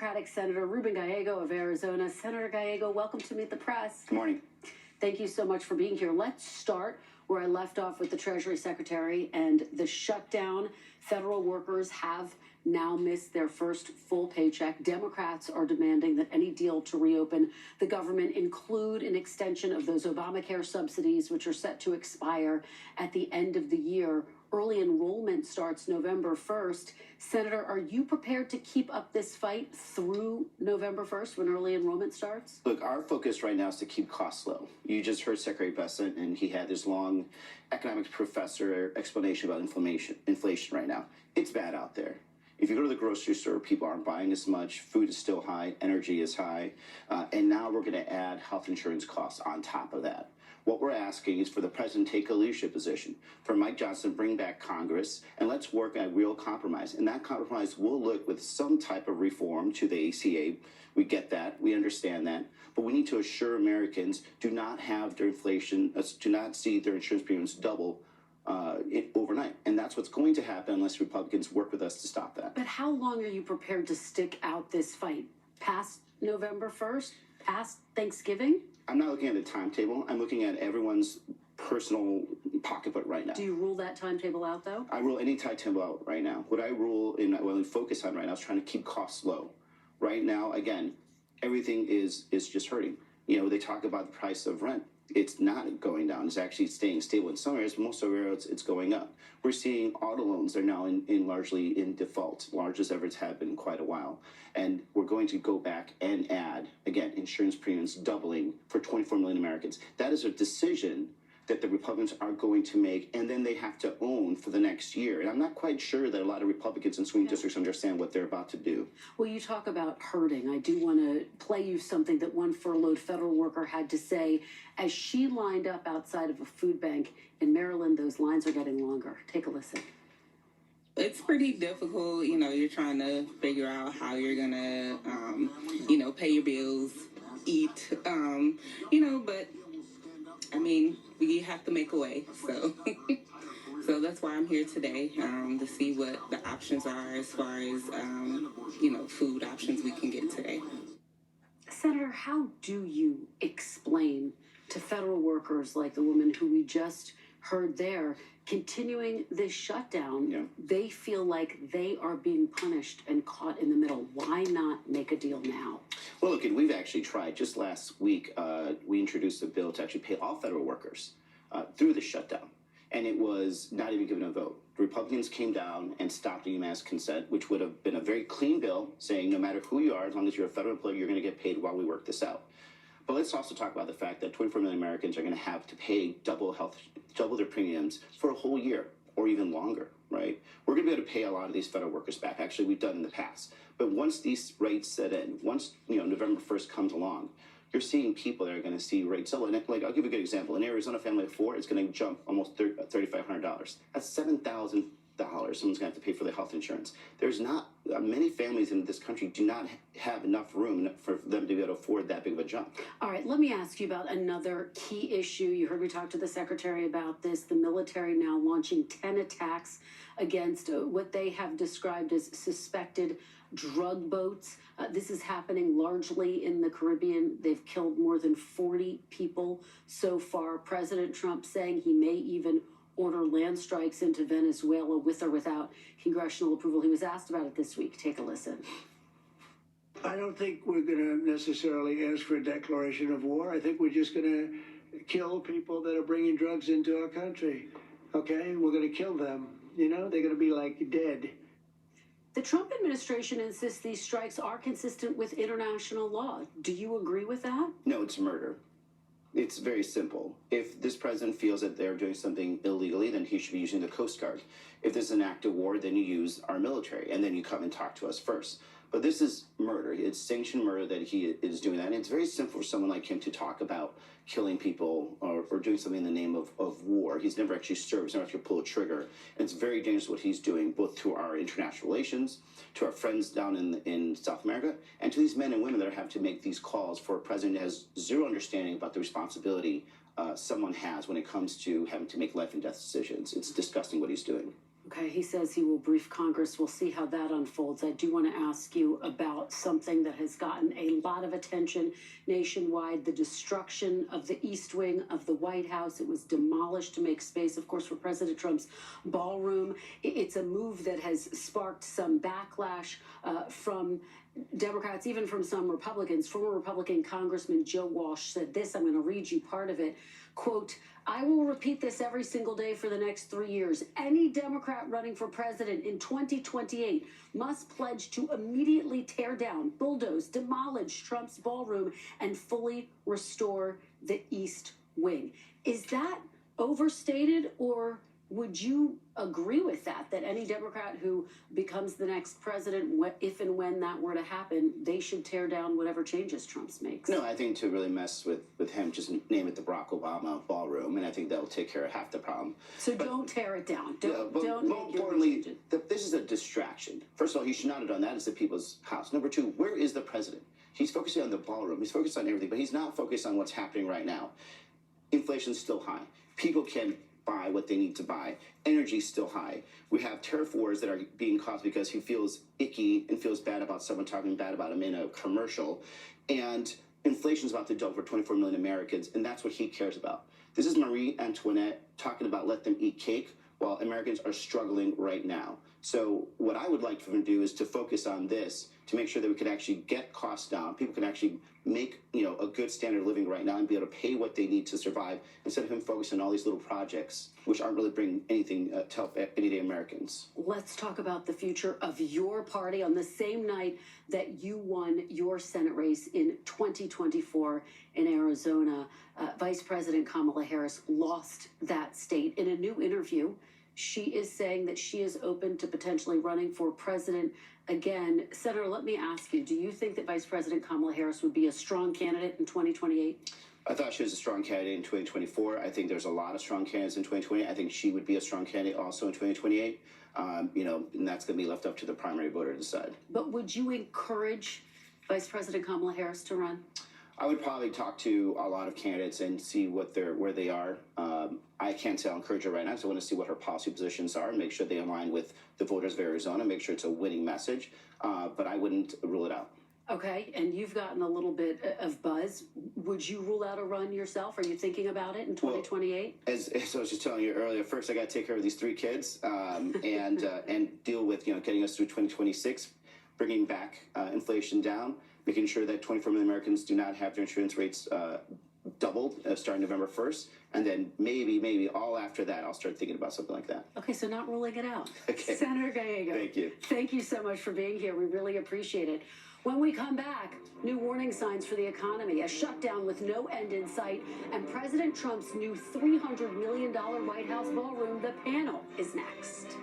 Democratic Senator Ruben Gallego of Arizona. Senator Gallego, welcome to Meet the Press. Good morning. Thank you so much for being here. Let's start where I left off with the Treasury Secretary and the shutdown. Federal workers have now missed their first full paycheck. Democrats are demanding that any deal to reopen the government include an extension of those Obamacare subsidies, which are set to expire at the end of the year. Early enrollment starts November 1st. Senator, are you prepared to keep up this fight through November 1st when early enrollment starts? Look, our focus right now is to keep costs low. You just heard Secretary Bessent, and he had this long economics professor explanation about inflation right now. It's bad out there. If you go to the grocery store, people aren't buying as much. Food is still high. Energy is high. And now we're going to add health insurance costs on top of that. What we're asking is for the president to take a leadership position, for Mike Johnson to bring back Congress, and let's work on a real compromise. And that compromise will look with some type of reform to the ACA. We get that. We understand that. But we need to assure Americans do not have their inflation, do not see their insurance premiums double overnight. And that's what's going to happen unless Republicans work with us to stop that. But how long are you prepared to stick out this fight? Past November 1st? Past Thanksgiving? I'm not looking at a timetable. I'm looking at everyone's personal pocketbook right now. Do you rule that timetable out, though? I rule any timetable out right now. What I rule and what I focus on right now is trying to keep costs low. Right now, again, everything is just hurting. You know, they talk about the price of rent. It's not going down. It's actually staying stable in some areas, but most of areas it's going up. We're seeing auto loans are now largely in default, largest ever it's had been in quite a while. And we're going to go back and add, again, insurance premiums doubling for 24 million Americans. That is a decision that the Republicans are going to make, and then they have to own for the next year. And I'm not quite sure that a lot of Republicans in swing districts understand what they're about to do. Well, you talk about hurting. I do want to play you something that one furloughed federal worker had to say as she lined up outside of a food bank in Maryland. Those lines are getting longer. Take a listen. It's pretty difficult. You know, you're trying to figure out how you're going to, pay your bills, eat, but I mean, we have to make a way. So so that's why I'm here today, to see what the options are as far as, food options we can get today. Senator, how do you explain to federal workers like the woman who we just heard there continuing this shutdown? Yeah. They feel like they are being punished and caught in the middle. Why not make a deal now? Well, look, and we've actually tried. Just last week, we introduced a bill to actually pay all federal workers through the shutdown. And it was not even given a vote. The Republicans came down and stopped the UMass consent, which would have been a very clean bill saying no matter who you are, as long as you're a federal employee, you're going to get paid while we work this out. But let's also talk about the fact that 24 million Americans are going to have to pay double their premiums for a whole year or even longer, right? We're going to be able to pay a lot of these federal workers back. Actually, we've done in the past. But once these rates set in, once November 1st comes along, you're seeing people that are going to see rates double. And I'll give you a good example. In Arizona, a family of four is going to jump almost $3,500. That's $7,000 someone's going to have to pay for their health insurance. There's not many families in this country do not have enough room for them to be able to afford that big of a jump. All right, let me ask you about another key issue. You heard me talk to the secretary about this. The military now launching 10 attacks against what they have described as suspected drug boats. This is happening largely in the Caribbean. They've killed more than 40 people so far. President Trump saying he may even order land strikes into Venezuela with or without congressional approval. He was asked about it this week. Take a listen. I don't think we're going to necessarily ask for a declaration of war. I think we're just going to kill people that are bringing drugs into our country. Okay? We're going to kill them. They're going to be like dead. The Trump administration insists these strikes are consistent with international law. Do you agree with that? No, it's murder. It's very simple. If this president feels that they're doing something illegally, then he should be using the Coast Guard. If there's an act of war, then you use our military, and then you come and talk to us first. But this is murder. It's sanctioned murder that he is doing that. And it's very simple for someone like him to talk about killing people or doing something in the name of war. He's never actually served. He's never actually pulled a trigger. And it's very dangerous what he's doing, both to our international relations, to our friends down in South America, and to these men and women that have to make these calls for a president who has zero understanding about the responsibility someone has when it comes to having to make life and death decisions. It's disgusting what he's doing. Okay, he says he will brief Congress. We'll see how that unfolds. I do want to ask you about something that has gotten a lot of attention nationwide, the destruction of the East Wing of the White House. It was demolished to make space, of course, for President Trump's ballroom. It's a move that has sparked some backlash from Democrats, even from some Republicans. Former Republican Congressman Joe Walsh said this. I'm going to read you part of it. Quote, I will repeat this every single day for the next 3 years. Any Democrat running for president in 2028 must pledge to immediately tear down, bulldoze, demolish Trump's ballroom and fully restore the East Wing. Is that overstated, or would you agree with that any Democrat who becomes the next president, if and when that were to happen, they should tear down whatever changes Trump makes? No, I think to really mess with him, just name it the Barack Obama ballroom, and I think that'll take care of half the problem. So don't tear it down. Don't more importantly, this is a distraction. First of all, he should not have done that. It's the people's house. Number two, where is the president? He's focusing on the ballroom. He's focused on everything, but he's not focused on what's happening right now. Inflation's still high. People can buy what they need to buy. Energy's still high. We have tariff wars that are being caused because he feels icky and feels bad about someone talking bad about him in a commercial. And inflation's about to double for 24 million Americans, and that's what he cares about. This is Marie Antoinette talking about let them eat cake while Americans are struggling right now. So what I would like for him to do is to focus on this to make sure that we can actually get costs down. People can actually make, a good standard of living right now and be able to pay what they need to survive instead of him focusing on all these little projects, which aren't really bringing anything to help everyday Americans. Let's talk about the future of your party on the same night that you won your Senate race in 2024 in Arizona. Vice President Kamala Harris lost that state. In a new interview, she is saying that she is open to potentially running for president again. Senator, let me ask you, do you think that Vice President Kamala Harris would be a strong candidate in 2028? I thought she was a strong candidate in 2024. I think there's a lot of strong candidates in 2020. I think she would be a strong candidate also in 2028. And that's going to be left up to the primary voter to decide. But would you encourage Vice President Kamala Harris to run? I would probably talk to a lot of candidates and see where they are. I can't say I'll encourage her right now, so I want to see what her policy positions are and make sure they align with the voters of Arizona, make sure it's a winning message. But I wouldn't rule it out. Okay, and you've gotten a little bit of buzz. Would you rule out a run yourself? Are you thinking about it in 2028? Well, as I was just telling you earlier, first I got to take care of these 3 kids and deal with getting us through 2026, bringing back inflation down, making sure that 24 million Americans do not have their insurance rates doubled starting November 1st. And then maybe all after that, I'll start thinking about something like that. Okay, so not ruling it out. Okay. Senator Gallego. Thank you. Thank you so much for being here. We really appreciate it. When we come back, new warning signs for the economy, a shutdown with no end in sight, and President Trump's new $300 million White House ballroom. The panel is next.